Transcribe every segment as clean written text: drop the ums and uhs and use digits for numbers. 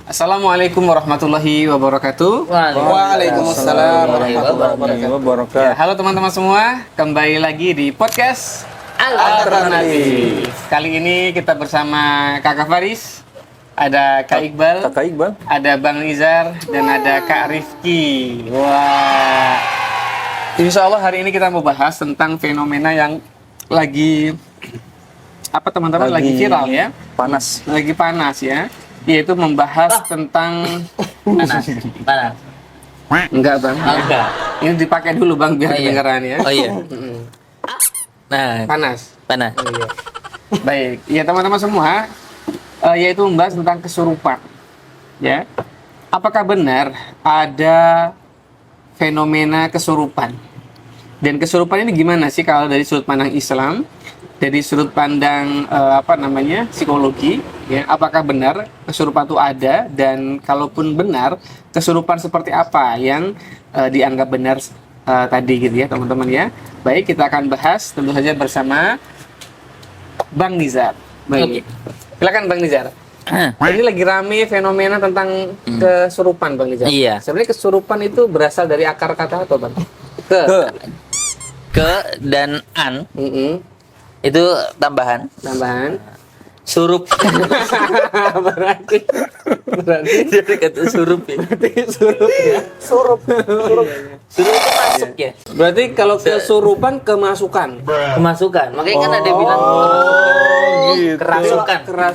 Assalamualaikum warahmatullahi wabarakatuh. Waalaikumsalam warahmatullahi wabarakatuh. Ya, halo teman-teman semua, kembali lagi di podcast Alternatif. Kali ini kita bersama Kakak Faris, ada Kak Iqbal, ada Bang Nizar, dan ada Kak Rifki. Wah, insya Allah hari ini kita mau bahas tentang fenomena yang lagi apa teman-teman lagi viral ya, lagi panas ya, yaitu membahas tentang Panas. enggak bang, Enggak. ini dipakai dulu bang biar Oh, iya. kedengaran ya. Oh iya. Nah, Panas. panas. Oh, iya. Baik, ya teman-teman semua, yaitu membahas tentang kesurupan. Ya, apakah benar ada fenomena kesurupan? Dan kesurupan ini gimana sih kalau dari sudut pandang Islam, dari sudut pandang psikologi? Ya, apakah benar kesurupan itu ada? Dan kalaupun benar, kesurupan seperti apa yang dianggap benar tadi gitu ya teman-teman ya? Baik, kita akan bahas tentu saja bersama Bang Nizar. Baik. Silakan Bang Nizar. Ini lagi rame fenomena tentang kesurupan Bang Nizar. Iya. Sebenarnya kesurupan itu berasal dari akar kata apa Bang? Ke dan an Mm-mm. itu tambahan. Tambahan. Surup. berarti Jadi kata surup ya. surup ya. Surup itu masuk ya. Berarti kalau kesurupan kemasukan. Kemasukan. Makanya kan ada bilang kemasukan. gitu.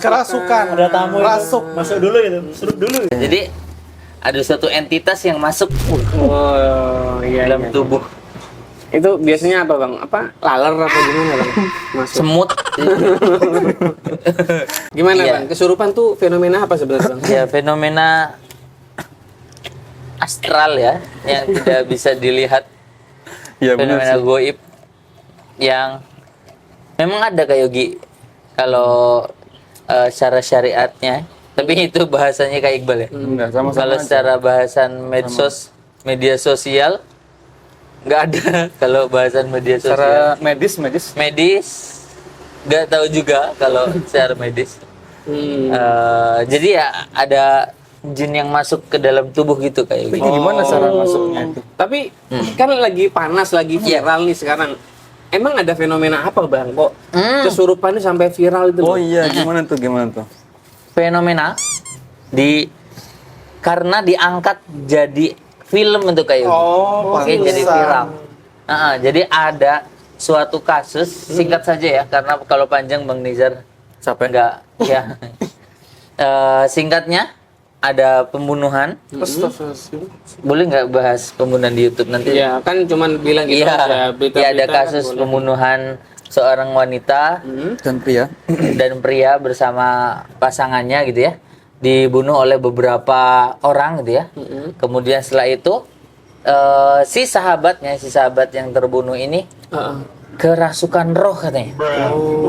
Kerasukan. Ada tamu masuk dulu gitu. Surup dulu. Jadi ada suatu entitas yang masuk Oh iya. dalam tubuh. Itu biasanya apa Bang? Apa laler apa gimana Bang? Masuk. Semut. Gimana Iya. Bang? Kesurupan tuh fenomena apa sebenarnya Bang? Ya, fenomena astral ya yang tidak bisa dilihat. Iya Fenomena goib yang memang ada Kak Yogi kalau secara syariatnya, tapi itu bahasanya Kak Iqbal ya. Enggak, sama-sama Kalau aja. secara bahasan media sosial nggak ada. Kalau bahasan media Secara sosial medis. nggak tahu juga kalau secara medis. Hmm. Jadi ya ada jin yang masuk ke dalam tubuh gitu kayak Itu gitu. gimana cara masuknya itu? Tapi kan lagi panas, lagi viral nih sekarang. Emang ada fenomena apa Bang? Kok kesurupannya sampai viral itu? Oh Bang? iya, gimana tuh? Fenomena karena diangkat jadi film untuk kayak gitu. Makanya jadi viral. Jadi ada suatu kasus, singkat saja ya, karena kalau panjang Bang Nizar Capek? enggak ya. Singkatnya ada pembunuhan. Boleh nggak bahas pembunuhan di YouTube nanti? Iya, kan cuman bilang gitu Iya, aja. ya ada kan kasus boleh. pembunuhan seorang wanita Dan pria. dan pria bersama pasangannya gitu ya, dibunuh oleh beberapa orang gitu ya. Kemudian setelah itu si sahabat yang terbunuh ini Heeh. kerasukan roh katanya.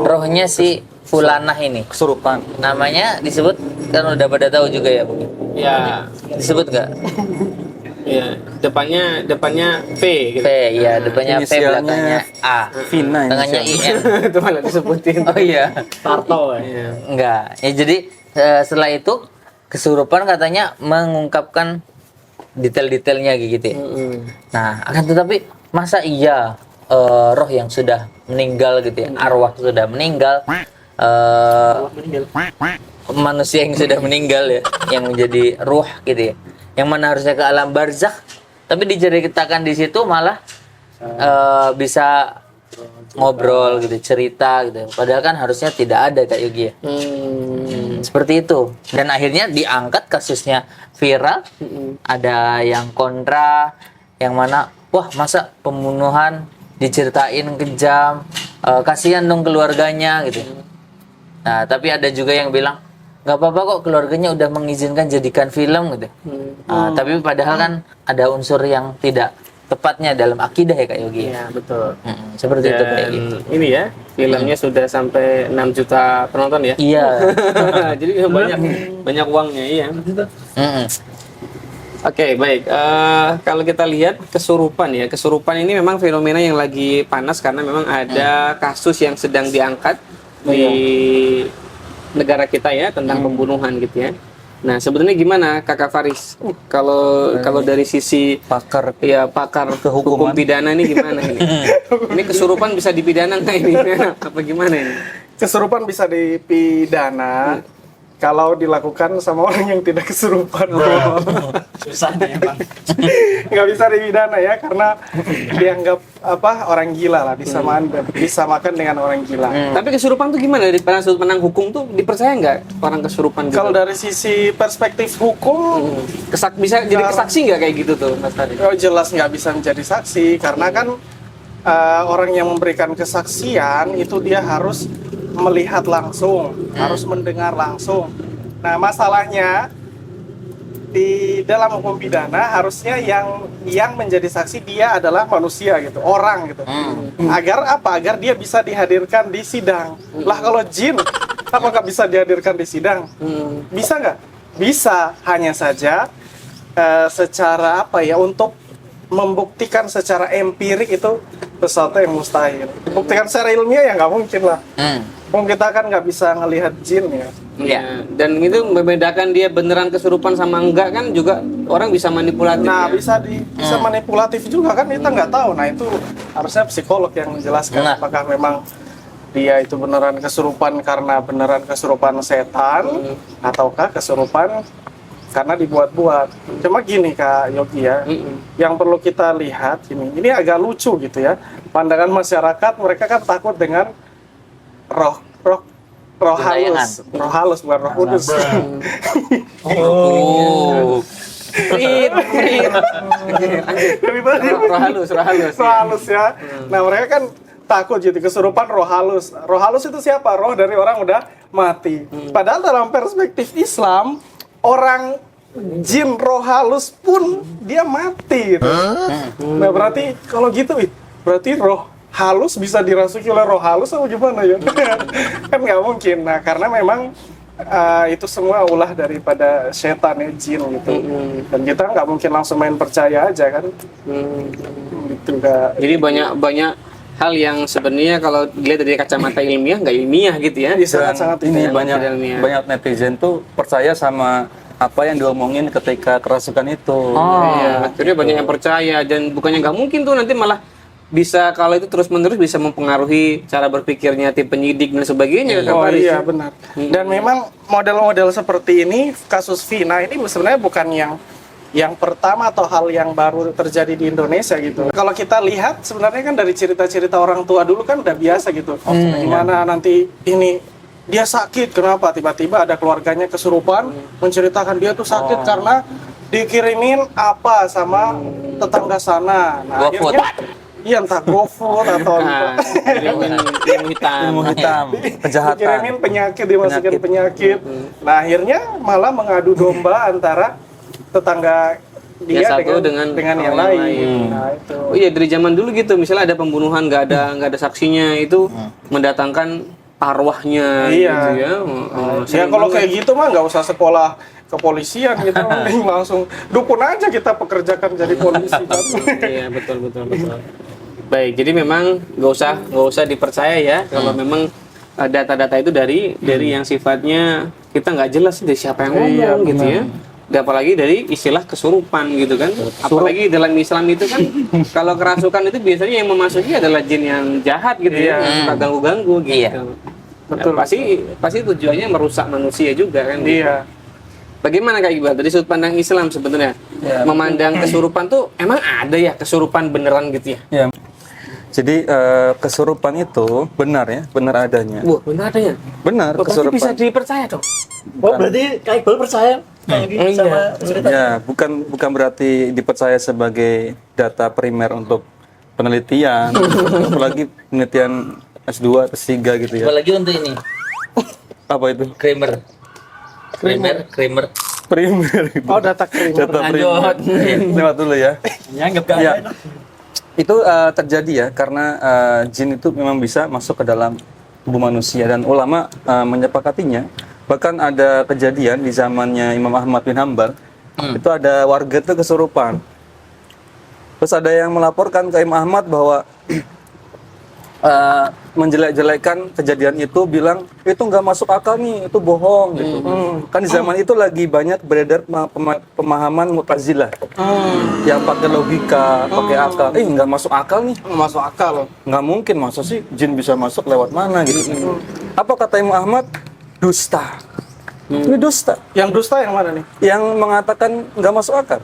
Rohnya si fulanah ini. Kesurupan. Namanya disebut, kan udah pada tahu juga ya Bu. Ya, Disebut nggak? ya. Depannya V gitu. P, ya depannya P, Inisialnya belakangnya A. Vina Tengahnya inisial. IN. Itu malah disebutin. Oh iya. Tarto ya. Enggak. Ya jadi setelah itu kesurupan katanya mengungkapkan detail-detailnya gitu ya. Nah, akan tetapi masa iya roh yang sudah meninggal gitu ya, arwah sudah meninggal, manusia yang sudah meninggal ya, yang menjadi ruh gitu ya, yang mana harusnya ke alam barzakh, tapi diceritakan di situ malah bisa ngobrol gitu, cerita gitu. Padahal kan harusnya tidak ada Kak Yogi ya. Seperti itu. Dan akhirnya diangkat kasusnya viral. Ada yang kontra, yang mana wah masa pembunuhan diceritain kejam, kasihan dong keluarganya gitu. Nah, tapi ada juga yang bilang nggak apa-apa kok, keluarganya udah mengizinkan jadikan film gitu. Tapi padahal kan ada unsur yang tidak tepatnya dalam akidah ya Kak Yogi. Iya, betul. Seperti itu Kak Dan Yogi. ini ya, filmnya sudah sampai 6 juta penonton ya. Iya. Jadi banyak uangnya, iya. Mm-mm. Oke, baik. Kalau kita lihat kesurupan ya, kesurupan ini memang fenomena yang lagi panas karena memang ada kasus yang sedang diangkat di negara kita ya tentang pembunuhan gitu ya. Nah, sebenarnya gimana Kakak Faris? Kalau dari sisi Pakar pakar Kehukuman. hukum pidana ini gimana ini? Ini kesurupan bisa dipidana nggak ini? Apa gimana ini? Kesurupan bisa dipidana kalau dilakukan sama orang yang tidak kesurupan. Susah nih emang. Nggak bisa dipidana ya, karena dianggap orang gila lah, disamakan dengan orang gila. Tapi kesurupan tuh gimana? Dari sudut pandang hukum tuh dipercaya nggak orang kesurupan gitu? Kalau dari sisi perspektif hukum, Bisa jadi kesaksi nggak kayak gitu tuh, Mas Faris? jelas nggak bisa menjadi saksi, karena kan orang yang memberikan kesaksian itu dia harus melihat langsung, harus mendengar langsung. Nah, masalahnya di dalam hukum pidana harusnya yang menjadi saksi dia adalah manusia gitu, orang gitu. Agar apa? Agar dia bisa dihadirkan di sidang. Lah kalau jin, apakah bisa dihadirkan di sidang? Bisa nggak? Bisa, hanya saja secara untuk membuktikan secara empirik itu sesuatu yang mustahil. Buktikan secara ilmiah ya nggak mungkin lah. Kita kan nggak bisa ngelihat jin ya. Ya, dan itu membedakan dia beneran kesurupan sama enggak kan juga orang bisa manipulatif. Nah, ya? bisa manipulatif juga kan, kita nggak tahu. Nah, itu harusnya psikolog yang menjelaskan apakah memang dia itu beneran kesurupan karena beneran kesurupan setan ataukah kesurupan karena dibuat-buat. Cuma gini Kak Yogi ya, yang perlu kita lihat ini agak lucu gitu ya. Pandangan masyarakat, mereka kan takut dengan roh halus bukan roh kudus. Roh halus Ya. Nah, mereka kan takut jadi kesurupan roh halus. Roh halus itu siapa? Roh dari orang udah mati. Padahal dalam perspektif Islam, orang jin roh halus pun dia mati gitu. Nah, berarti kalau gitu berarti roh halus bisa dirasuki oleh roh halus atau gimana ya? Kan nggak mungkin. Nah, karena memang itu semua ulah daripada setan ya, jin gitu. Dan kita nggak mungkin langsung main percaya aja kan. Gitu Kak. Jadi banyak hal yang sebenarnya kalau dilihat dari kacamata ilmiah nggak ilmiah gitu ya. Sangat-sangat ini tidak banyak ilmiah. banyak netizen tuh percaya sama apa yang diomongin ketika kerasukan itu. Iya, akhirnya banyak yang percaya dan bukannya nggak mungkin tuh nanti malah bisa kalau itu terus-menerus bisa mempengaruhi cara berpikirnya tim penyidik dan sebagainya. Oh iya benar. Dan memang model-model seperti ini, kasus Vina ini sebenarnya bukan yang pertama atau hal yang baru terjadi di Indonesia gitu. Kalau kita lihat sebenarnya kan dari cerita-cerita orang tua dulu kan udah biasa gitu. Gimana nanti ini dia sakit, kenapa tiba-tiba ada keluarganya kesurupan menceritakan dia tuh sakit karena dikirimin apa sama tetangga sana. Nah, akhirnya entah GoFood atau ilmu hitam. Kejahatan. dikirimin penyakit, dimasukin penyakit. Nah, akhirnya malah mengadu domba antara tetangga dia satu dengan yang lain. Nah, itu. Oh iya, dari zaman dulu gitu, misalnya ada pembunuhan nggak ada saksinya itu mendatangkan arwahnya gitu ya. Ya kalau kayak gitu mah nggak usah sekolah kepolisian gitu, mending langsung dukun aja kita pekerjakan jadi polisi kan. Iya, betul. Baik, jadi memang nggak usah dipercaya ya kalau memang data-data itu dari yang sifatnya kita nggak jelas dari siapa yang ngomong gitu ya. Dan apalagi dari istilah kesurupan gitu kan. Apalagi dalam Islam itu kan kalau kerasukan itu biasanya yang memasuki adalah jin yang jahat gitu ya, yang suka ganggu-ganggu gitu. Betul. Nah, pasti tujuannya merusak manusia juga kan. Iya. Bagaimana Kak Iqbal dari sudut pandang Islam sebenarnya memandang kesurupan tuh emang ada ya kesurupan beneran gitu ya? Ya. Jadi kesurupan itu benar ya, benar adanya. Wah, benar adanya. Benar, Berarti kesurupan. bisa dipercaya dong. Oh, berarti Kak Iqbal percaya kayak gitu sama cerita. Ya, bukan berarti dipercaya sebagai data primer untuk penelitian, apalagi penelitian S2, S3 gitu ya. Apalagi untuk ini, Apa itu? Kramer. Primer. Itu. Oh, data krim. Data primer. Lewat dulu ya. Nyanggap gak Ya. ada. Itu terjadi ya karena jin itu memang bisa masuk ke dalam tubuh manusia dan ulama menyepakatinya. Bahkan ada kejadian di zamannya Imam Ahmad bin Hambal, itu ada warga itu kesurupan. Terus ada yang melaporkan ke Imam Ahmad bahwa menjelek-jelekkan kejadian itu, bilang itu nggak masuk akal nih, itu bohong gitu. Kan di zaman itu lagi banyak beredar pemahaman Mu'tazilah yang pakai logika, pakai akal. Nggak masuk akal nih, Masuk akal. nggak mungkin, masa sih jin bisa masuk lewat mana gitu. Apa kata Imam Ahmad? Dusta. Ini dusta. Yang dusta yang mana nih? Yang mengatakan nggak masuk akal.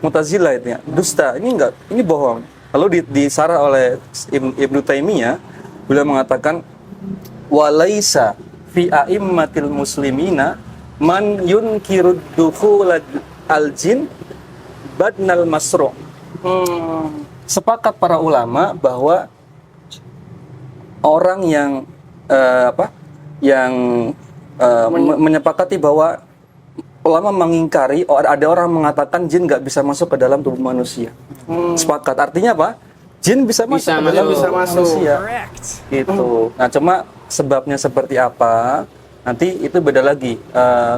Mu'tazilah itu ya, dusta. Ini bohong. Lalu disarah oleh Ibnu Taimiyah, beliau mengatakan walaisa fi a'immatil muslimina man yunkirud dukhul al-jin badnal masru'. Sepakat para ulama bahwa orang yang menyepakati bahwa ulama mengingkari ada orang mengatakan jin nggak bisa masuk ke dalam tubuh manusia. Sepakat. Artinya apa? Jin bisa masuk ke dalam bisa tubuh masuk. manusia. Gitu. Nah, cuma sebabnya seperti apa? Nanti itu beda lagi.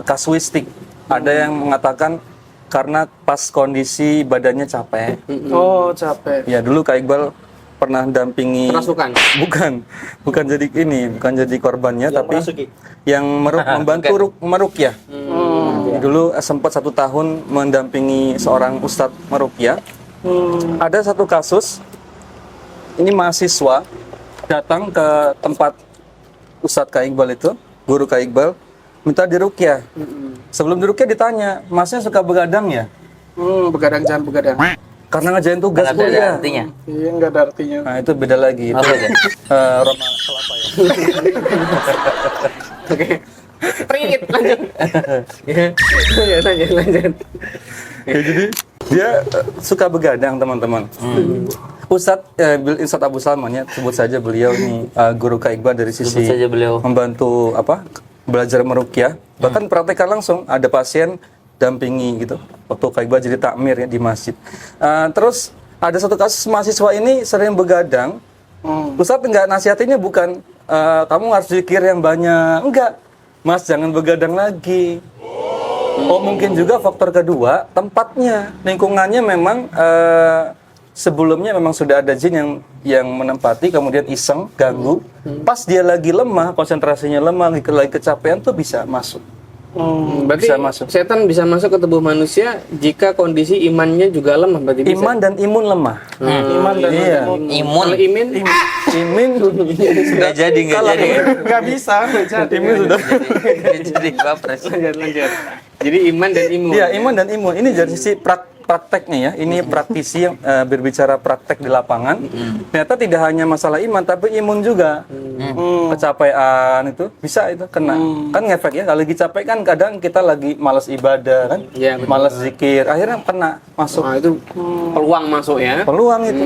Kasuistik. Ada yang mengatakan karena pas kondisi badannya capek. Oh, capek. Ya, dulu Kak Iqbal pernah dampingi. Kerasukan. Bukan jadi bukan jadi korbannya, tapi merasuki. yang membantu meruqyah. Dulu sempat 1 tahun mendampingi seorang ustadz meruqyah. Ada satu kasus, ini mahasiswa datang ke tempat Ustadz Kak Iqbal itu, guru Kak Iqbal, minta diruqyah. Sebelum diruqyah ditanya, masnya suka begadang ya? Begadang jangan begadang. Karena ngerjain tugas Nggak ada kuliah. artinya. Iya, nggak ada artinya. Nah, itu beda lagi. Itu Apa itu? Roma kelapa ya. Oke. Ringit lanjut. Ya, lanjut. Ya, jadi dia suka begadang, teman-teman. Ustadz Abu Salman ya, sebut saja beliau nih guru Kak Iqbal dari sisi Sebut saja beliau. membantu belajar meruqyah, bahkan praktekkan langsung, ada pasien dampingi gitu. Waktu Kak Iqbal jadi takmir ya di masjid. Terus ada satu kasus mahasiswa ini sering begadang. Ustadz nggak nasihatinnya bukan kamu harus zikir yang banyak, enggak. Mas jangan begadang lagi. Mungkin juga faktor kedua, tempatnya, lingkungannya memang sebelumnya memang sudah ada jin yang menempati, kemudian iseng, ganggu. Pas dia lagi lemah, konsentrasinya lemah, lagi kecapean tuh bisa masuk. Berarti Bisa masuk. setan bisa masuk ke tubuh manusia jika kondisi imannya juga lemah, berarti bisa. Iman dan imun lemah. Iman dan Iya. Imun Kalau imin, Imin nggak jadi. nggak bisa. Imin sudah. Jadi bapres. lanjut. Jadi iman dan imun. Iya, iman dan imun. Ini dari sisi prakteknya ya. Ini praktisi yang berbicara praktek di lapangan. Ternyata tidak hanya masalah iman, tapi imun juga. Kecapean itu bisa itu kena. Kan ngefek ya. Kalau lagi capek kan kadang kita lagi malas ibadah kan, Iya, betul. malas zikir. Akhirnya kena masuk. Nah, itu peluang masuk ya. Peluang itu.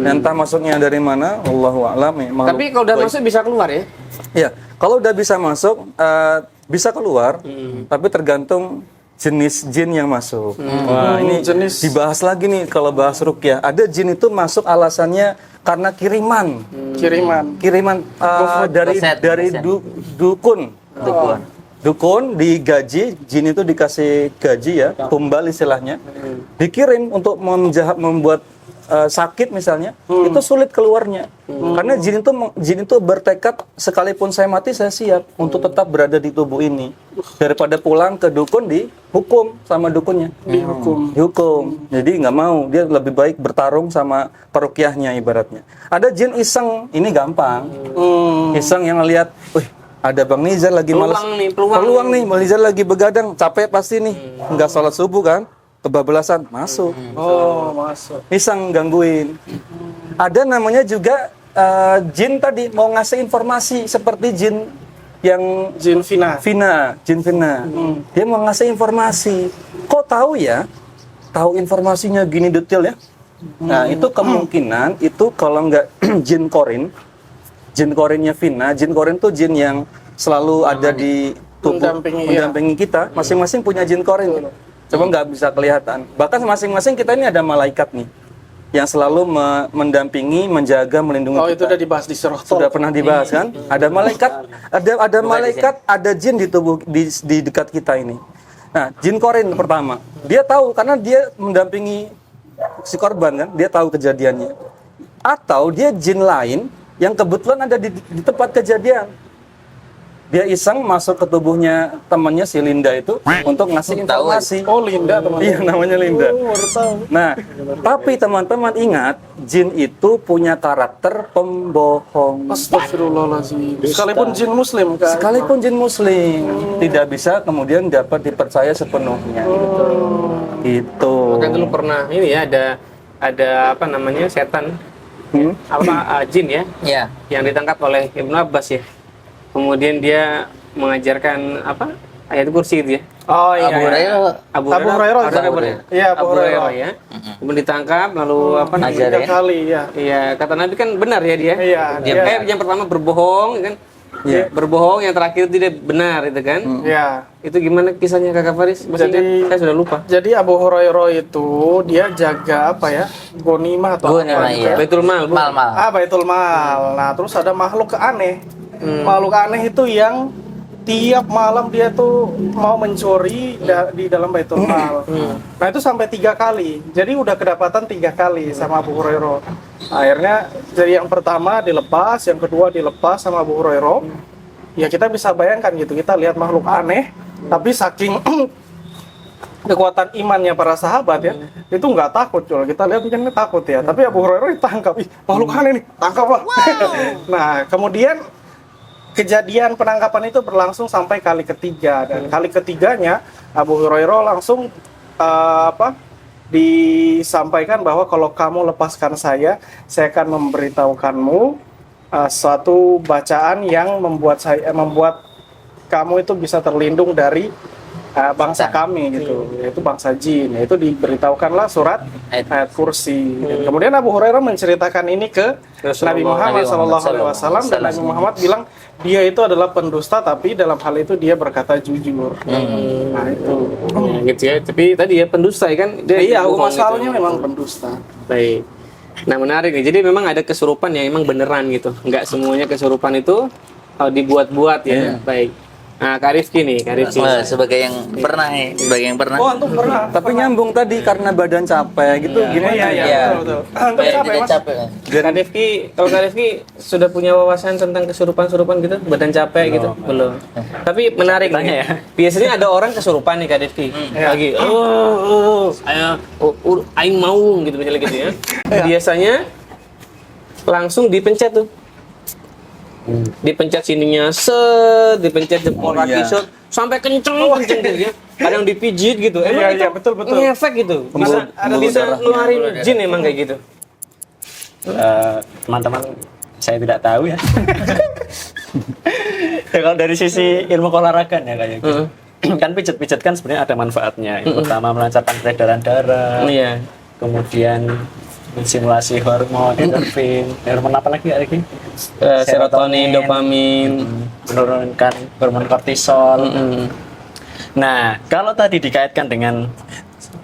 Entah masuknya dari mana, Allahu a'lam ya. Makhluk Tapi kalau udah gaib. masuk bisa keluar ya. Ya, kalau udah bisa masuk, bisa keluar, tapi tergantung jenis jin yang masuk. Wah, ini Jenis. dibahas lagi nih kalau bahas ruqyah. Ada jin itu masuk alasannya karena kiriman, Kiriman. dari Dosen. dukun. Dukun. Dukun digaji, jin itu dikasih gaji ya, tumbal istilahnya, dikirim untuk membuat sakit misalnya, itu sulit keluarnya. Karena jin itu bertekad sekalipun saya mati saya siap untuk tetap berada di tubuh ini. Daripada pulang ke dukun dihukum sama dukunnya. Dihukum. Jadi nggak mau, dia lebih baik bertarung sama peruqyahnya ibaratnya. Ada jin iseng, ini gampang. Iseng yang ngelihat, wih, ada Bang Nizar lagi malas. Peluang nih. Bang Nizar lagi begadang, capek pasti nih. Nggak sholat subuh kan? Kebablasan, masuk. Masuk. Iseng gangguin. Ada namanya juga jin tadi mau ngasih informasi seperti jin yang Jin Vina. jin Vina. Dia mau ngasih informasi. Kok tahu ya? Tahu informasinya gini detail ya? Nah, itu kemungkinan itu kalau nggak jin korin, jin korinnya Vina, jin korin tuh jin yang selalu ada di tubuh mendampingi kita. Masing-masing punya jin korin. Coba nggak bisa kelihatan. Bahkan masing-masing kita ini ada malaikat nih yang selalu mendampingi, menjaga, melindungi kita. Itu udah dibahas di surah Sudah pernah dibahas kan? Ada malaikat, ada malaikat, ada jin di tubuh di dekat kita ini. Nah, jin korin pertama, dia tahu karena dia mendampingi si korban kan, dia tahu kejadiannya. Atau dia jin lain yang kebetulan ada di tempat kejadian. Dia iseng masuk ke tubuhnya temannya si Linda itu untuk ngasih informasi. Oh, Linda teman. Iya, namanya Linda. Oh, baru tahu. Nah, tapi teman-teman ingat, jin itu punya karakter pembohong. Astagfirullahaladzim. Sekalipun jin muslim kan. Sekalipun jin muslim tidak bisa kemudian dapat dipercaya sepenuhnya. Gitu. Kan dulu pernah ini ya ada apa namanya setan jin ya Ya. yang ditangkap oleh Ibnu Abbas ya. Kemudian dia mengajarkan apa ayat kursi itu ya. Oh iya. Abu iya. Hurairah. Abu Abu Hurairah. Abu Hurairah. Iya, Abu Hurairah. ya. Kemudian ditangkap lalu apa namanya? Ajar 3 ya. kali ya. Iya, kata Nabi kan benar ya dia. Iya, dia- yang pertama berbohong kan. Iya. Berbohong, yang terakhir tidak benar itu kan. Iya. Itu gimana kisahnya Kakak Faris? Masih Jadi- ingat? Saya sudah lupa. Jadi Abu Hurairah itu dia jaga apa ya? Gonimah atau Gonimah, apa? iya. Baitul Mal, Bu. Mal. Baitul Mal. Nah, terus ada makhluk aneh. Makhluk aneh itu yang tiap malam dia tuh mau mencuri di dalam Baitul Mal. Nah, itu sampai 3 kali. Jadi udah kedapatan 3 kali sama Abu Hurairah. Akhirnya jadi yang pertama dilepas, yang kedua dilepas sama Abu Hurairah. Ya kita bisa bayangkan gitu, kita lihat makhluk aneh, tapi saking kekuatan imannya para sahabat ya, itu nggak takut. Kalau kita lihat mungkin takut ya, tapi Abu Hurairah ditangkap. Ih, makhluk aneh nih, tangkap Pak. Nah, kemudian kejadian penangkapan itu berlangsung sampai kali ketiga, dan kali ketiganya Abu Hurairah langsung disampaikan bahwa kalau kamu lepaskan saya akan memberitahukanmu suatu bacaan yang membuat kamu itu bisa terlindung dari bangsa kami gitu, yaitu bangsa jin. Yaitu diberitahukanlah surat ayat kursi. Dan kemudian Abu Hurairah menceritakan ini ke Nabi Muhammad SAW, dan Nabi Muhammad bilang dia itu adalah pendusta, tapi dalam hal itu dia berkata jujur. Nah itu. Ya, gitu ya. Tapi tadi ya pendusta ya kan? Dia Iya, bohong masalahnya gitu. memang pendusta. Baik. Nah menarik nih. Jadi memang ada kesurupan yang emang beneran gitu. Nggak semuanya kesurupan itu dibuat-buat ya. Baik. Nah Kak Rifki nih, Kak Rifki. Wah, sebagai yang pernah nih, sebagai yang pernah. Oh, antum pernah? Tapi nyambung tadi karena badan capek gitu gimana Iya, ya? iya, betul. Antum Supaya capek, tidak Mas? capek kan. Kak Rifki, kalau Kak Rifki sudah punya wawasan tentang kesurupan-kesurupan gitu, badan capek gitu, belum. Tapi menarik nih. Biasanya ada orang kesurupan nih Kak Rifki, lagi, aing mau gitu misalnya gitu ya. Biasanya langsung dipencet tuh, dipencet sininya, dipencet jempol kaki, iya. sampai kenceng gitu ya. Kadang dipijit gitu, emang Iya, itu betul, betul. ngefek gitu, bisa ngeluarin jin emang kayak gitu. Teman-teman, saya tidak tahu ya. Ya, kalau dari sisi ilmu keolahragaan ya kayak gitu. Kan pijet-pijet kan sebenarnya ada manfaatnya. Yang pertama melancarkan peredaran darah. Iya. Kemudian mensimulasi hormon, endorfin, hormon apa lagi? Serotonin, dopamin. Menurunkan hormon kortisol. Nah, kalau tadi dikaitkan dengan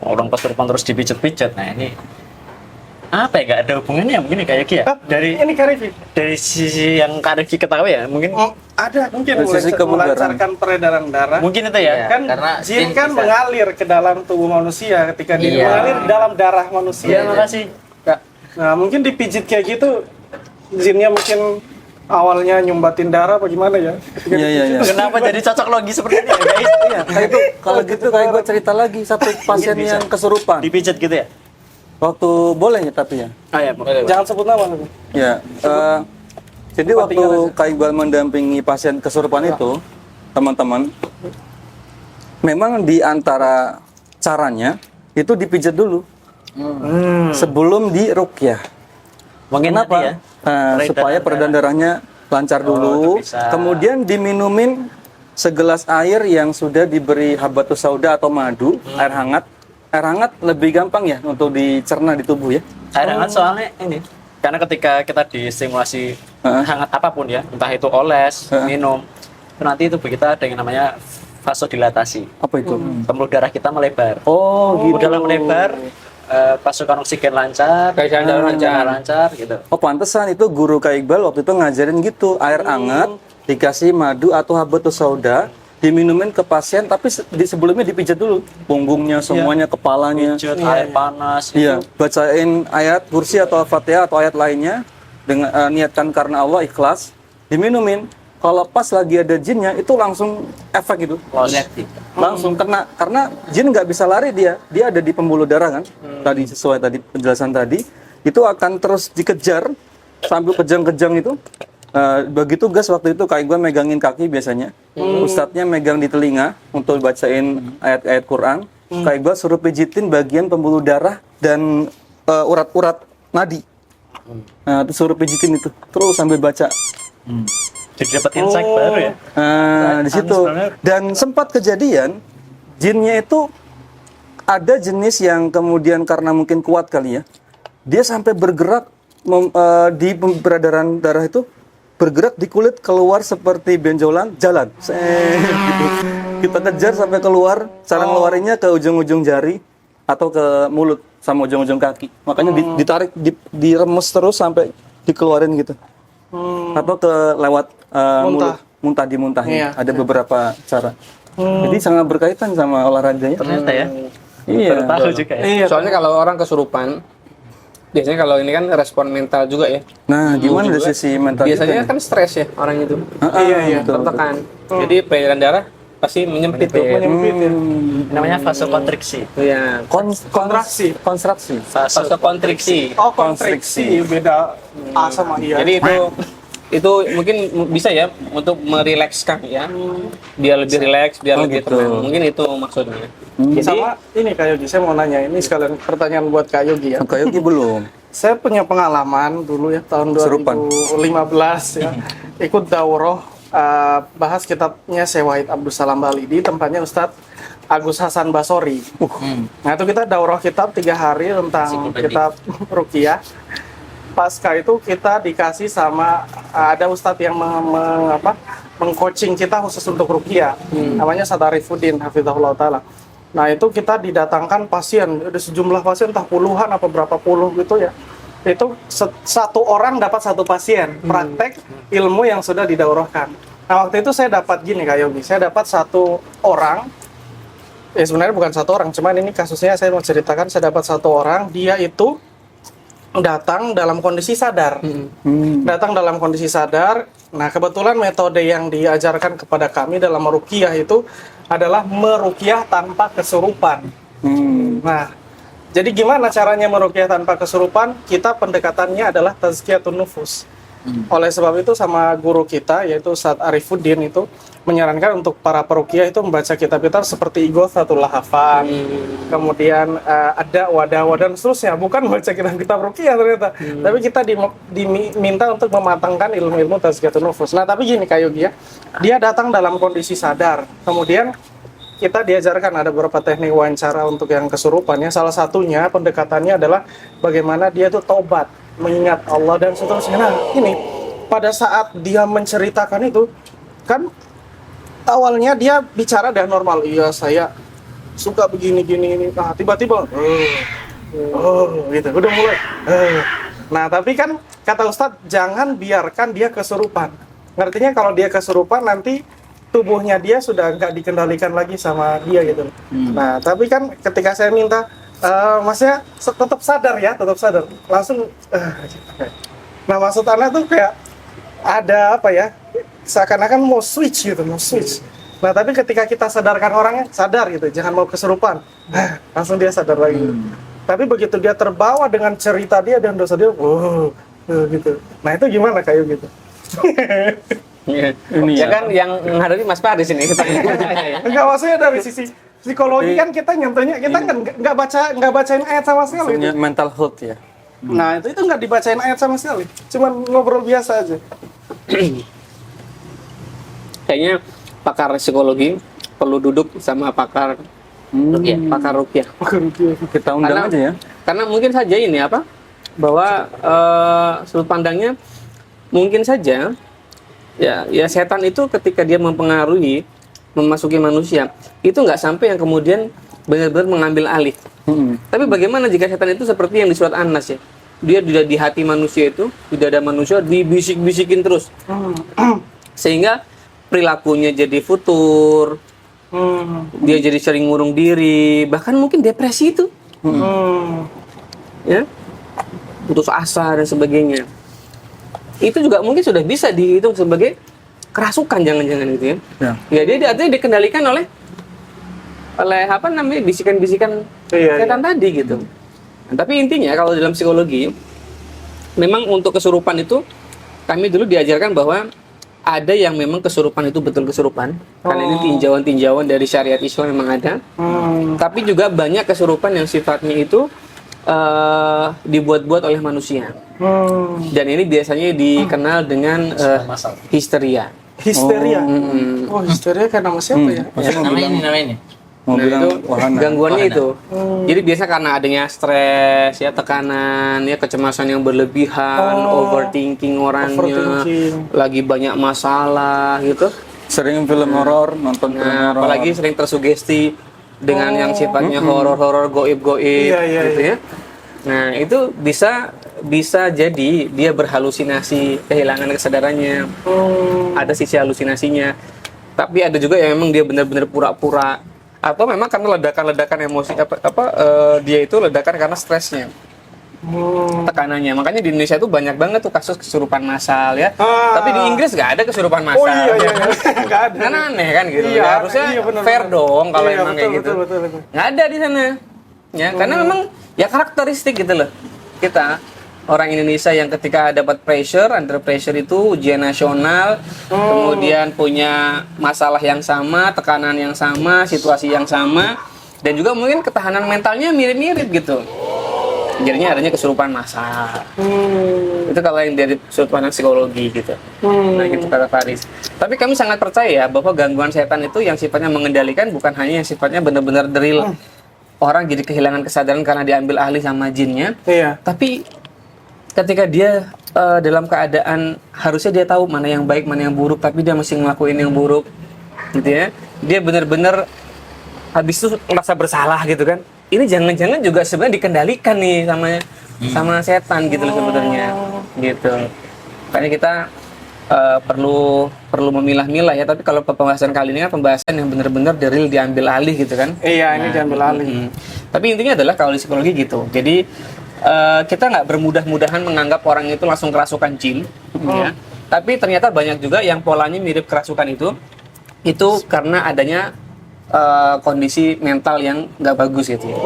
orang kesurupan terus dipijet-pijet, nah ini apa ya? Gak ada hubungannya mungkin ya kayak gitu ya? Ini Karifi. Dari sisi yang Kak Rifki ketahui ya, mungkin Ada mungkin Dari sisi kebugaran. melancarkan peredaran darah. mungkin itu ya. Kan Karena jin jin kan bisa. mengalir ke dalam tubuh manusia ketika dia Iya. mengalir dalam darah manusia. Ya, makasih. Kak. Nah, mungkin dipijit kayak gitu, jinnya mungkin awalnya nyumbatin darah apa gimana ya? Ketika Iya, iya, iya. Kenapa jadi cocok logi seperti ini ya, guys? Iya, kayak itu kalau gitu kayak gue cerita lagi satu pasien yang kesurupan. Dipijet gitu ya? Waktu boleh ya tapi ya. Oh ya, Jangan sebut nama. Ya, jadi waktu Kak Iqbal mendampingi pasien kesurupan itu, teman-teman, memang di antara caranya itu dipijat dulu sebelum diruqyah. mungkin Kenapa? nanti ya. Supaya peredaran darahnya lancar dulu, itu bisa. kemudian diminumin segelas air yang sudah diberi habatus sauda atau madu, air hangat. Air hangat lebih gampang ya untuk dicerna di tubuh ya. Air hangat soalnya ini. Karena ketika kita distimulasi hangat apapun ya, entah itu oles, minum, itu nanti itu kita ada yang namanya vasodilatasi. Apa itu? Pembuluh darah kita melebar. Oh, gitu. Udah melebar, pasukan oksigen lancar, Kayak darah lancar. lancar gitu. Oh, pantesan itu guru Kak Iqbal waktu itu ngajarin gitu, air hangat dikasih madu atau habatus sauda, diminumin ke pasien tapi sebelumnya dipijat dulu punggungnya semuanya, kepalanya. Pijat, air panas. Iya, bacain ayat kursi atau Fatihah atau ayat lainnya, dengan niatkan karena Allah, ikhlas, diminumin. Kalau pas lagi ada jinnya itu langsung efek gitu. Reaktif. Langsung kena, karena jin nggak bisa lari, dia ada di pembuluh darah kan. Tadi sesuai tadi penjelasan tadi, itu akan terus dikejar sambil kejang-kejang itu. Begitu gas waktu itu kayak gue megangin kaki biasanya, ustadznya megang di telinga untuk bacain ayat-ayat Quran. Kayak gue suruh pijitin bagian pembuluh darah dan urat-urat nadi. Nah, itu suruh pijitin itu terus sambil baca. Jadi dapat insight baru ya. Di situ. Sebenarnya- Dan sempat kejadian jinnya itu ada jenis yang kemudian karena mungkin kuat kali ya, dia sampai bergerak di peredaran darah itu, bergerak di kulit keluar seperti benjolan jalan. Gitu. Kita kejar sampai keluar, cara ngeluarinnya ke ujung-ujung jari atau ke mulut sama ujung-ujung kaki. Makanya ditarik, diremes terus sampai dikeluarin gitu. Atau ke lewat mulut, muntah dimuntahin. Iya. Ada beberapa cara. Jadi sangat berkaitan sama olahraganya. Ternyata ya. Iya. Baru tahu juga ya. Iya. Soalnya kalau orang kesurupan, biasanya kalau ini kan respon mental juga ya. Nah, gimana dari Juga. sisi mental Biasanya kita kan stres ya orang itu. iya, betul, Tertekan. Jadi peredaran darah pasti menyempit tuh. Menyempit ya. Namanya vasokonstriksi. Iya. Kontraksi. konstruksi. Vasokonstriksi. Oh, konstriksi beda A sama I. Jadi itu mungkin bisa ya untuk merilekskan ya, biar lebih rileks, biar lebih gitu. tenang. Mungkin itu maksudnya. Jadi Sama ini Kak Yogi, saya mau nanya ini sekalian pertanyaan buat Kak Yogi ya. Kak Yogi belum. Saya punya pengalaman dulu ya tahun Serupan. 2015 ya, ikut daurah bahas kitabnya Syekh Wahid Abdul Salam Bali di tempatnya Ustadz Agus Hasan Basori. Nah itu kita daurah kitab 3 hari tentang Ensiklopedia. kitab Ruqyah. Pasca itu kita dikasih sama ada Ustadz yang mengcoaching kita khusus untuk Ruqyah. Namanya Ustadz Arifuddin Hafizahullah Ta'ala. Nah itu kita didatangkan pasien, ada sejumlah pasien entah puluhan apa berapa puluh gitu ya. Itu satu orang dapat satu pasien, praktek ilmu yang sudah didaurahkan. Nah waktu itu saya dapat gini Kak Yogi, saya dapat satu orang, ya sebenarnya bukan satu orang, cuman ini kasusnya saya mau ceritakan, saya dapat satu orang, dia itu datang dalam kondisi sadar. Datang dalam kondisi sadar. Nah, kebetulan metode yang diajarkan kepada kami dalam meruqyah itu adalah meruqyah tanpa kesurupan. Nah, jadi gimana caranya meruqyah tanpa kesurupan? Kita pendekatannya adalah tazkiyatun nufus. Oleh sebab itu sama guru kita yaitu Ustadz Arifuddin itu menyarankan untuk para peruqyah itu membaca kitab-kitab seperti Ighatsatul Lahafan, kemudian ada wadah dan seterusnya. Bukan membaca kitab-kitab ruqyah ternyata, tapi kita diminta untuk mematangkan ilmu-ilmu tazkiyatun nufus. Nah, tapi gini Kak Yogi ya, dia datang dalam kondisi sadar. Kemudian kita diajarkan ada beberapa teknik wawancara untuk yang kesurupan ya. Salah satunya pendekatannya adalah bagaimana dia itu taubat, mengingat Allah dan seterusnya. Nah, ini pada saat dia menceritakan itu kan awalnya dia bicara dan normal, iya saya suka begini-gini ini. Nah, tiba-tiba gitu, udah mulai. Nah, tapi kan kata Ustadz jangan biarkan dia kesurupan. Ngertinya kalau dia kesurupan nanti tubuhnya dia sudah nggak dikendalikan lagi sama dia gitu. Nah, tapi kan ketika saya minta masnya tetap sadar ya, tetap sadar. Langsung nah, maksud Anda tuh kayak ada apa ya? Seakan-akan mau switch gitu, mau switch. Nah, tapi ketika kita sadarkan orangnya, sadar gitu, jangan mau kesurupan. Langsung dia sadar lagi. Tapi begitu dia terbawa dengan cerita dia dan dosa dia, gitu. Nah, itu gimana kayak gitu? Ini ya kan yang menghadapi Mas Pak di sini. Enggak, maksudnya dari sisi psikologi kan kita nyatanya kita kan nggak bacain ayat sama sekali. Maksudnya mental health ya. Nah, itu nggak dibacain ayat sama sekali. Cuman ngobrol biasa aja. Kayaknya pakar psikologi perlu duduk sama pakar pakar ruqyah. Kita undang aja ya. Karena mungkin saja ini apa? Bahwa sudut pandangnya mungkin saja ya setan itu ketika dia mempengaruhi, memasuki manusia, itu nggak sampai yang kemudian benar-benar mengambil alih. Tapi bagaimana jika setan itu seperti yang di surat An-Nas ya? Dia di hati manusia itu, di dada manusia dibisik-bisikin terus. Sehingga perilakunya jadi futur, dia jadi sering ngurung diri, bahkan mungkin depresi itu, ya, putus asa dan sebagainya. itu juga mungkin sudah bisa dihitung sebagai kerasukan jangan-jangan gitu ya. Ya dia artinya dikendalikan oleh apa namanya bisikan-bisikan setan tadi gitu. Nah, tapi intinya kalau dalam psikologi memang untuk kesurupan itu kami dulu diajarkan bahwa ada yang memang kesurupan itu betul kesurupan karena ini tinjauan-tinjauan dari syariat Islam memang ada. Tapi juga banyak kesurupan yang sifatnya itu dibuat-buat oleh manusia. Dan ini biasanya dikenal dengan histeria. Histeria. Oh, histeria kan nama siapa ya? Namanya ini. Mau Nah, bilang itu wahana. gangguannya itu. Jadi biasa karena adanya stres, ya tekanan, ya kecemasan yang berlebihan, overthinking orangnya, lagi banyak masalah gitu. Sering film horor, nonton film Nah, horor. apalagi sering tersugesti dengan yang sifatnya horor-horor, goib-goib gitu ya. Nah, itu bisa jadi dia berhalusinasi, kehilangan kesadarannya. Ada sisi halusinasinya. Tapi ada juga yang memang dia benar-benar pura-pura atau memang karena ledakan-ledakan emosi dia itu ledakan karena stresnya. Tekanannya. Makanya di Indonesia itu banyak banget tuh kasus kesurupan massal ya. Tapi di Inggris nggak ada kesurupan massal. Oh iya, nggak ada. Kan aneh kan gitu. Iya, Ya, harusnya iya, benar, fair benar. dong kalau Iya, emang kayak gitu. betul. Nggak ada di sana. Ya, karena memang ya karakteristik gitu loh. Kita orang Indonesia yang ketika dapat under pressure itu ujian nasional, kemudian punya masalah yang sama, tekanan yang sama, situasi yang sama, dan juga mungkin ketahanan mentalnya mirip-mirip gitu. Jadinya adanya kesurupan massal. Itu kalau yang dari sudut pandang psikologi gitu. Nah gitu kata Faris. Tapi kami sangat percaya bahwa gangguan setan itu yang sifatnya mengendalikan bukan hanya yang sifatnya benar-benar drill. Orang jadi kehilangan kesadaran karena diambil alih sama jinnya. Iya. Tapi ketika dia dalam keadaan harusnya dia tahu mana yang baik, mana yang buruk, tapi dia masih ngelakuin yang buruk, gitu ya. Dia benar-benar habis itu merasa bersalah gitu kan. Ini jangan-jangan juga sebenarnya dikendalikan nih sama setan gitu loh sebenarnya, gitu. Makanya kita perlu memilah-milah ya. Tapi kalau pembahasan kali ini kan pembahasan yang benar-benar dari diambil alih gitu kan. Iya, ini diambil alih. Tapi intinya adalah kalau di psikologi gitu. Jadi kita nggak bermudah-mudahan menganggap orang itu langsung kerasukan jin, ya. Tapi ternyata banyak juga yang polanya mirip kerasukan itu karena adanya kondisi mental yang nggak bagus gitu ya.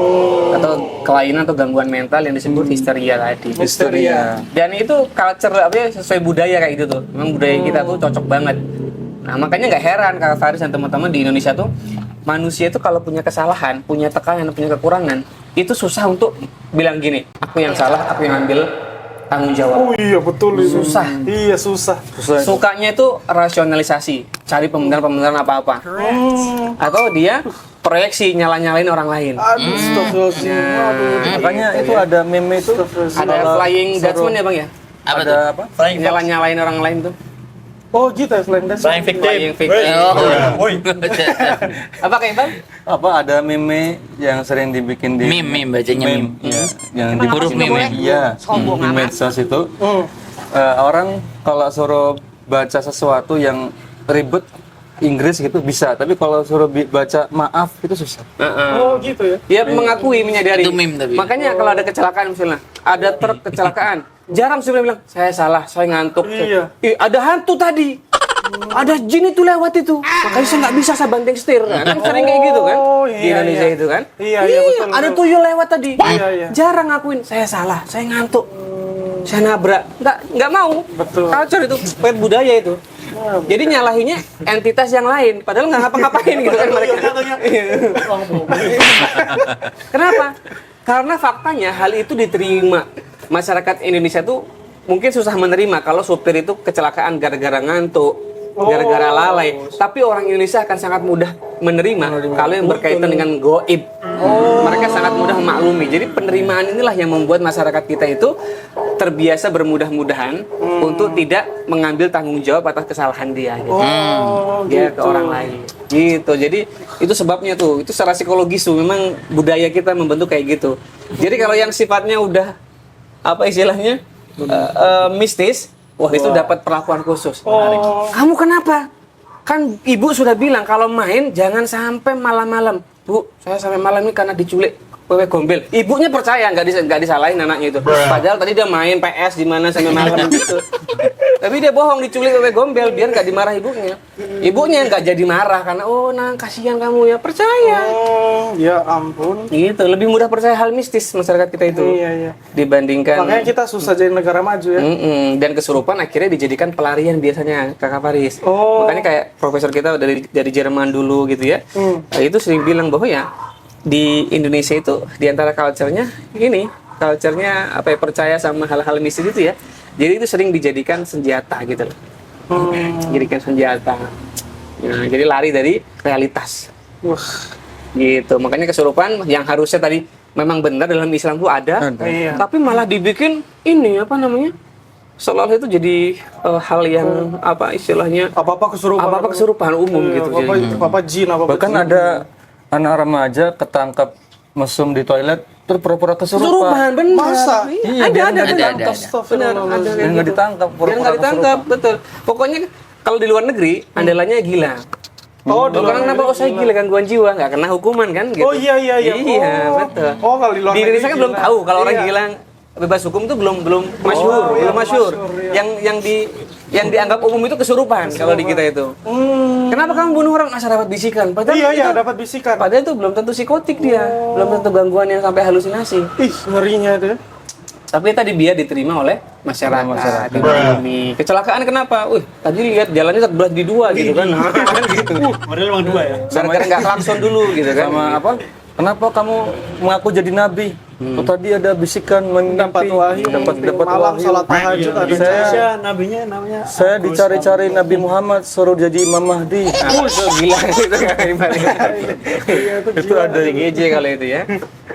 Atau kelainan atau gangguan mental yang disebut histeria tadi. Histeria. Dan itu culture sesuai budaya kayak gitu tuh. Memang budaya kita tuh cocok banget. Nah makanya nggak heran Kak Faris dan teman-teman di Indonesia tuh manusia itu kalau punya kesalahan, punya tekanan, punya kekurangan, itu susah untuk bilang gini, aku yang salah, aku yang ambil tanggung jawab. Oh iya, betul itu. Susah. Iya, susah. Sukanya itu rasionalisasi, cari pembenaran apa-apa. Atau dia proyeksi nyala-nyalain orang lain. Aduh, astagfirullahaladzim. Makanya itu ada meme itu Ada flying Dutchman ya Bang ya? Apa ada tuh? apa? Nyala-nyalain orang lain tuh. Oh gitu ya, selain das. Flying victim. Flying victim. Oh. Apa kayak Bang? Apa ada meme yang sering dibikin di Meme bacanya meme. Ya, yang Emang dibikin huruf di meme. Iya, Sombong di amat. medsos itu. Orang kalau suruh baca sesuatu yang ribet Inggris gitu bisa, tapi kalau suruh baca maaf itu susah. Oh gitu ya. Dia mengakui, menyadari. Itu meme tapi. Makanya kalau ada kecelakaan misalnya, ada truk kecelakaan, jarang sih bilang, saya salah, saya ngantuk. Iya. Ih, ada hantu tadi. Ada jin itu lewat itu. Makanya saya nggak bisa, saya banting setir. Nah, kan sering kayak gitu kan. Oh, Di iya, Indonesia iya. itu kan. Iya, betul, Ada betul. tuyul lewat tadi. Iya, iya. Jarang ngakuin, saya salah, saya ngantuk. Saya nabrak. Nggak mau. Betul. Culture itu, budaya itu. Jadi nyalahinnya entitas yang lain, padahal nggak ngapa-ngapain gitu kan mereka. Kenapa? Karena faktanya hal itu diterima masyarakat Indonesia tuh mungkin susah menerima kalau supir itu kecelakaan gara-gara ngantuk, gara-gara lalai. Tapi orang Indonesia akan sangat mudah menerima kalau yang berkaitan dengan goib. Mereka sangat mudah memaklumi. Jadi penerimaan inilah yang membuat masyarakat kita itu terbiasa bermudah-mudahan untuk tidak mengambil tanggung jawab atas kesalahan dia. Gitu. Dia ke orang lain. Gitu. Jadi itu sebabnya tuh. Itu secara psikologis tuh memang budaya kita membentuk kayak gitu. Jadi kalau yang sifatnya udah apa istilahnya mistis, wah itu dapat perlakuan khusus. Kamu kenapa? Kan ibu sudah bilang kalau main jangan sampai malam-malam. Bu, saya sampai malam ini karena diculik. wewe gombel. Ibunya percaya, nggak disalahin anaknya itu. Padahal tadi dia main PS di mana sampai malam gitu. Tapi dia bohong, diculik wewe gombel biar nggak dimarah ibunya. Ibunya nggak jadi marah karena kasihan kamu ya, percaya. Oh, ya ampun. Gitu, lebih mudah percaya hal mistis masyarakat kita itu Iya. dibandingkan. Makanya kita susah jadi negara maju ya. Dan kesurupan akhirnya dijadikan pelarian biasanya, Kakak Faris. Oh. Makanya kayak profesor kita dari Jerman dulu gitu ya. Itu sering bilang bahwa ya di Indonesia itu di antara culture-nya percaya sama hal-hal mistis itu ya. Jadi itu sering dijadikan senjata gitu loh. Jadikan senjata. Nah, jadi lari dari realitas. Wah, Gitu. Makanya kesurupan yang harusnya tadi memang benar dalam Islam itu ada. iya. Tapi malah dibikin ini apa namanya? Seolah-olah itu jadi hal yang istilahnya Apa-apa kesurupan umum gitu. Apa jin apa Bahkan ada anak remaja ketangkap mesum di toilet terus pura-pura kesurupan. Benar. Masa? Iya, ada. ada. Benar, ada. Dan nggak ditangkap, Biar pura-pura nggak ditangkap, betul. Pokoknya kalau di luar negeri andalannya gila. Oh, di luar Orang kenapa negeri saya gila gangguan jiwa nggak kena hukuman kan? Gitu. Oh, iya. Iya, Oh. betul. Oh, kalau di luar Di Indonesia kan negeri belum gila. tahu kalau orang Iya. gila bebas hukum tuh belum masyhur, iya, belum masyhur. iya. Yang dianggap umum itu kesurupan kalau di kita itu. Kenapa kamu bunuh orang? Masa dapat bisikan? Padahal Iya, itu- dapat bisikan. Padahal itu belum tentu psikotik dia, belum tentu gangguan yang sampai halusinasi. Ih, ngerinya deh. Tapi tadi biar diterima oleh masyarakat. Ini kecelakaan kenapa? Tadi lihat jalannya terbelah di dua gitu kan. Kan gitu. Padahal emang 2 ya. Gara-gara nggak klakson dulu gitu kan. Sama apa? Kenapa kamu mengaku jadi nabi? Oh, tadi ada bisikan Dapat wahyu. dapat malam wahyu. salat tahajud ada. Indonesia nabinya namanya Saya dicari-cari Nabi Muhammad suruh jadi Imam Mahdi. Itu gila itu itu ada GJ kalau itu ya.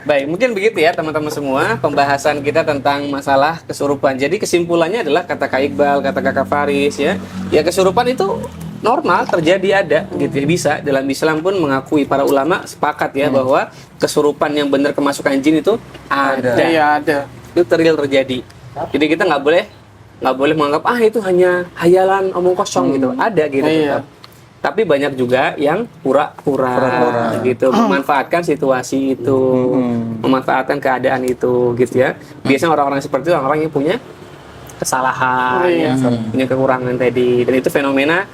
Baik, mungkin begitu ya teman-teman semua pembahasan kita tentang masalah kesurupan. Jadi kesimpulannya adalah kata Kak Iqbal, kata Kakak Faris ya. Ya kesurupan itu normal terjadi ada gitu ya, bisa. Dalam Islam pun mengakui para ulama sepakat ya bahwa kesurupan yang benar kemasukan jin itu ada. Iya, ada. Itu real terjadi. Jadi kita nggak boleh menganggap itu hanya hayalan omong kosong gitu. Ada gitu. Iya. tetap. Tapi banyak juga yang pura-pura gitu, memanfaatkan situasi itu, memanfaatkan keadaan itu gitu ya. Biasanya orang-orang seperti itu orang yang punya kesalahan, ya, punya kekurangan tadi. Dan itu fenomena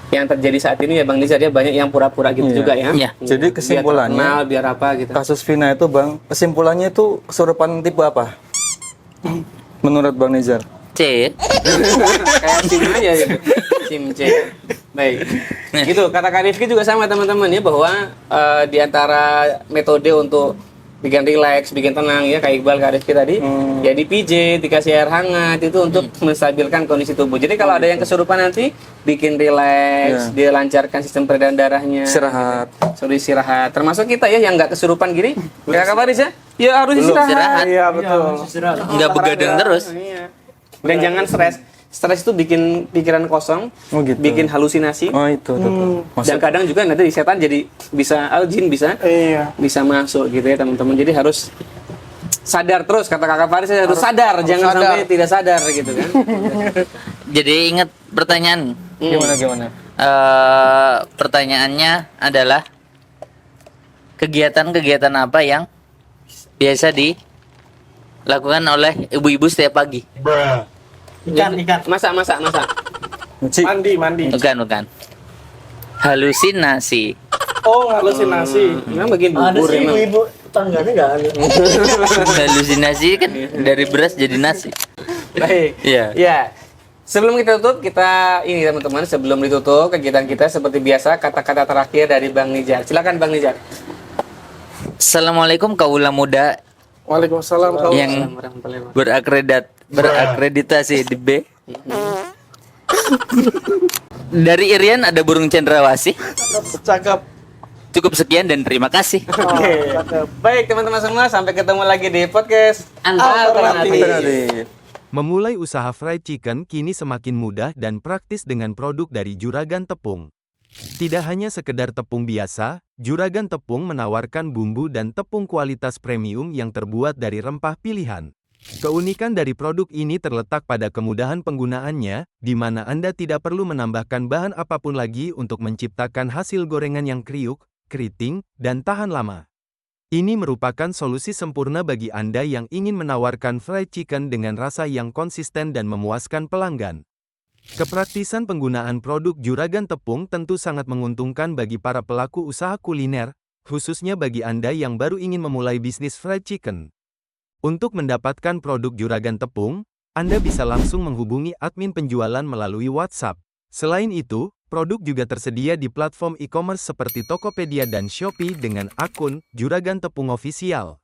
yang terjadi saat ini ya Bang Nizar ya, banyak yang pura-pura gitu juga ya. Iya. Jadi kesimpulannya- biar terkenal, biar apa gitu. Kasus Vina itu Bang, kesimpulannya itu kesurupan tipe apa? Menurut Bang Nizar? C. Kayak SIM aja gitu. SIM C. Baik. Gitu, kata Kak Rifki juga sama teman-teman ya, bahwa di antara metode untuk bikin relax, bikin tenang ya, kayak Iqbal, Kak Rifki tadi, ya dipijit, dikasih air hangat itu untuk menstabilkan kondisi tubuh. Jadi kalau ada yang kesurupan nanti bikin relax, dia lancarkan sistem peredaran darahnya. Istirahat. Suruh istirahat. Termasuk kita ya yang nggak kesurupan gini, kayak Kak Faris ya, ya harus istirahat. Iya, betul. Nggak begadang terus. Iya. Dan jangan stres. Stres itu bikin pikiran kosong, Oh, gitu. bikin halusinasi. Oh itu. Dan kadang juga nanti di setan jadi bisa jin bisa Iya. masuk gitu ya teman-teman. Jadi harus sadar terus, kata Kakak Faris harus sadar, jangan sadar. sampai tidak sadar gitu kan. Jadi ingat pertanyaan. Gimana? Pertanyaannya adalah kegiatan-kegiatan apa yang biasa dilakukan oleh ibu-ibu setiap pagi? Ikan. Masak. Nyuci. Mandi. Bukan. Halusinasi. Oh, halusinasi. Memang bikin Ada bubur sih emang. ibu-ibu tangganya nggak ada. Halusinasi kan dari beras jadi nasi. Baik. Iya. Ya. Sebelum kita tutup, kita ini teman-teman, sebelum ditutup kegiatan kita seperti biasa kata-kata terakhir dari Bang Nizar. Silakan Bang Nizar. Assalamualaikum kaula muda Waalaikumsalam. yang berakreditasi di B. Dari Irian ada burung cendrawasih. Cakep. Cukup sekian dan terima kasih. Oke. Baik teman-teman semua, sampai ketemu lagi di podcast Alternatif. Memulai usaha fried chicken kini semakin mudah dan praktis dengan produk dari Juragan Tepung. Tidak hanya sekedar tepung biasa, Juragan Tepung menawarkan bumbu dan tepung kualitas premium yang terbuat dari rempah pilihan. Keunikan dari produk ini terletak pada kemudahan penggunaannya, di mana Anda tidak perlu menambahkan bahan apapun lagi untuk menciptakan hasil gorengan yang kriuk, keriting, dan tahan lama. Ini merupakan solusi sempurna bagi Anda yang ingin menawarkan fried chicken dengan rasa yang konsisten dan memuaskan pelanggan. Kepraktisan penggunaan produk Juragan Tepung tentu sangat menguntungkan bagi para pelaku usaha kuliner, khususnya bagi Anda yang baru ingin memulai bisnis fried chicken. Untuk mendapatkan produk Juragan Tepung, Anda bisa langsung menghubungi admin penjualan melalui WhatsApp. Selain itu, produk juga tersedia di platform e-commerce seperti Tokopedia dan Shopee dengan akun Juragan Tepung Official.